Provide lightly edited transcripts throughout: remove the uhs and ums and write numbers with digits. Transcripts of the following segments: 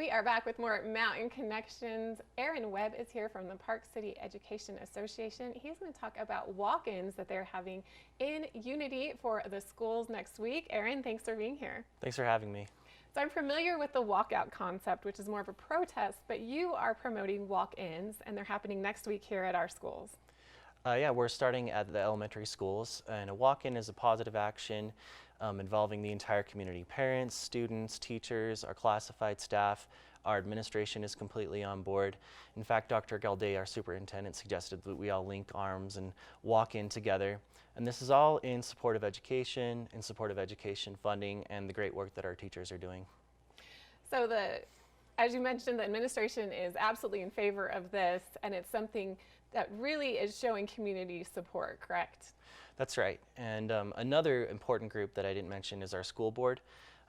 We are back with more Mountain Connections. Aaron Webb is here from the Park City Education Association. He's going to talk about walk-ins that they're having in Unity for the schools next week. Aaron, thanks for being here. Thanks for having me. So I'm familiar with the walkout concept, which is more of a protest, but you are promoting walk-ins, and they're happening next week here at our schools. Yeah, we're starting at the elementary schools, and a walk-in is a positive action involving the entire community. Parents, students, teachers, our classified staff, our administration is completely on board. In fact, Dr. Galday, our superintendent, suggested that we all link arms and walk in together. And this is all in support of education, in support of education funding, and the great work that our teachers are doing. So as you mentioned, the administration is absolutely in favor of this, and it's something that really is showing community support, correct? That's right. And another important group that I didn't mention is our school board.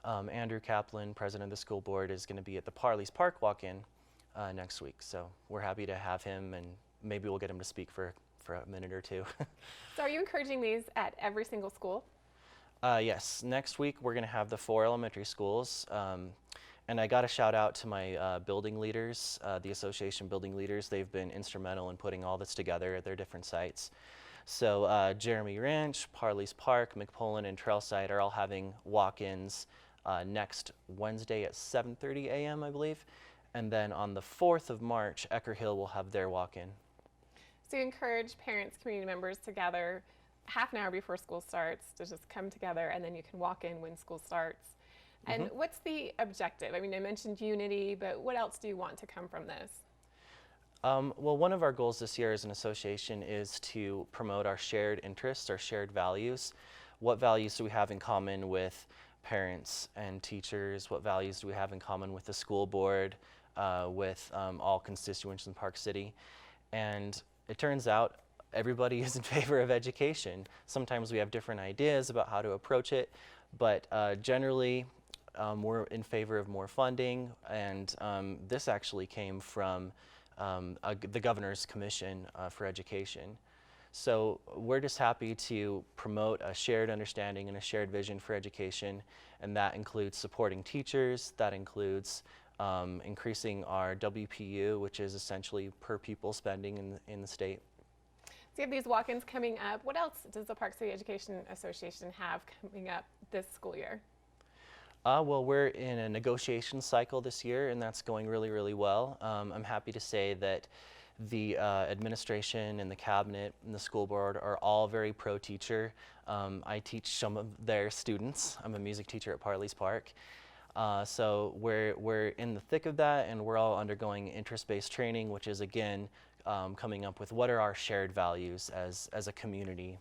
Andrew Kaplan, president of the school board, is going to be at the Parley's Park walk-in next week. So we're happy to have him, and maybe we'll get him to speak for a minute or two. So are you encouraging these at every single school? Yes. Next week we're going to have the 4 elementary schools. And I got a shout out to my building leaders, the association building leaders. They've been instrumental in putting all this together at their different sites. So Jeremy Ranch, Parley's Park, McPolin, and Trailside are all having walk-ins next Wednesday at 7:30 a.m., I believe. And then on the 4th of March, Ecker Hill will have their walk-in. So you encourage parents, community members to gather half an hour before school starts to just come together, and then you can walk in when school starts. And what's the objective? I mean, I mentioned unity, but what else do you want to come from this? Well, one of our goals this year as an association is to promote our shared interests, our shared values. What values do we have in common with parents and teachers? What values do we have in common with the school board, with all constituents in Park City? And it turns out everybody is in favor of education. Sometimes we have different ideas about how to approach it, but generally we're in favor of more funding, and this actually came from the Governor's Commission for Education. So we're just happy to promote a shared understanding and a shared vision for education, and that includes supporting teachers, that includes increasing our WPU, which is essentially per pupil spending in the state. So you have these walk-ins coming up. What else does the Park City Education Association have coming up this school year? Well, we're in a negotiation cycle this year, and that's going really, really well. I'm happy to say that the administration and the cabinet and the school board are all very pro-teacher. I teach some of their students. I'm a music teacher at Parley's Park. So we're in the thick of that, and we're all undergoing interest-based training, which is, again, coming up with what are our shared values as a community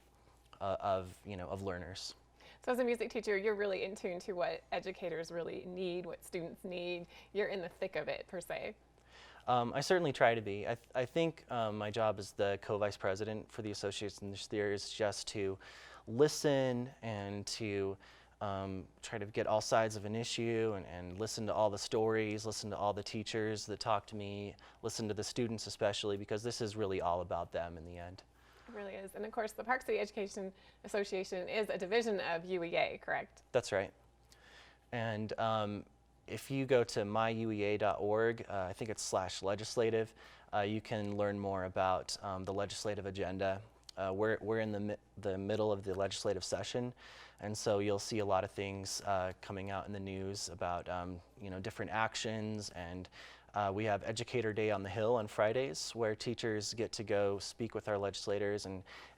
of learners. So as a music teacher, you're really in tune to what educators really need, what students need. You're in the thick of it, per se. I certainly try to be. I think my job as the co-vice president for the association this year is just to listen and to try to get all sides of an issue and listen to all the stories, listen to all the teachers that talk to me, listen to the students especially, because this is really all about them in the end. It really is. And of course, the Park City Education Association is a division of UEA, correct? That's right. And if you go to myuea.org, I think it's /legislative, you can learn more about the legislative agenda. We're in the middle of the legislative session, and so you'll see a lot of things coming out in the news about different actions, and we have Educator Day on the Hill on Fridays, where teachers get to go speak with our legislators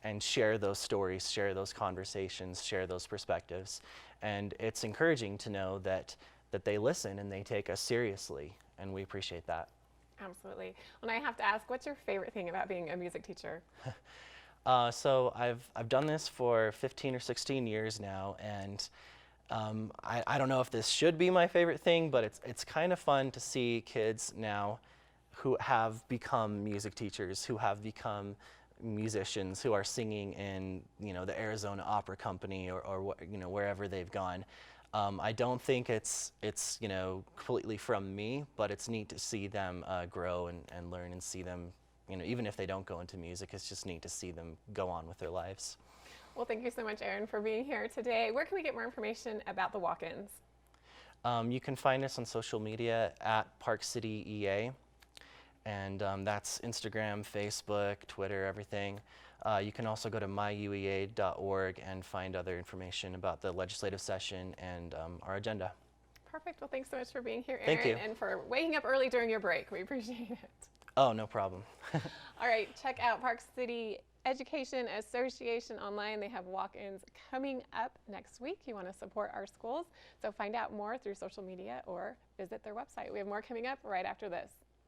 and share those stories, share those conversations, share those perspectives. And it's encouraging to know that they listen and they take us seriously, and we appreciate that. Absolutely. Well, I have to ask, what's your favorite thing about being a music teacher? So I've done this for 15 or 16 years now, and I don't know if this should be my favorite thing, but it's kind of fun to see kids now who have become music teachers, who have become musicians, who are singing in the Arizona Opera Company or wherever they've gone. I don't think it's completely from me, but it's neat to see them grow and learn, and see them, even if they don't go into music, it's just neat to see them go on with their lives. Well, thank you so much, Aaron, for being here today. Where can we get more information about the walk-ins? You can find us on social media at Park City EA, and that's Instagram, Facebook, Twitter, everything. You can also go to myuea.org and find other information about the legislative session and our agenda. Perfect. Well, thanks so much for being here, Aaron, Thank you. and for waking up early during your break. We appreciate it. Oh, no problem. All right, check out Park City Education Association online. They have walk-ins coming up next week. You want to support our schools, so find out more through social media or visit their website. We have more coming up right after this.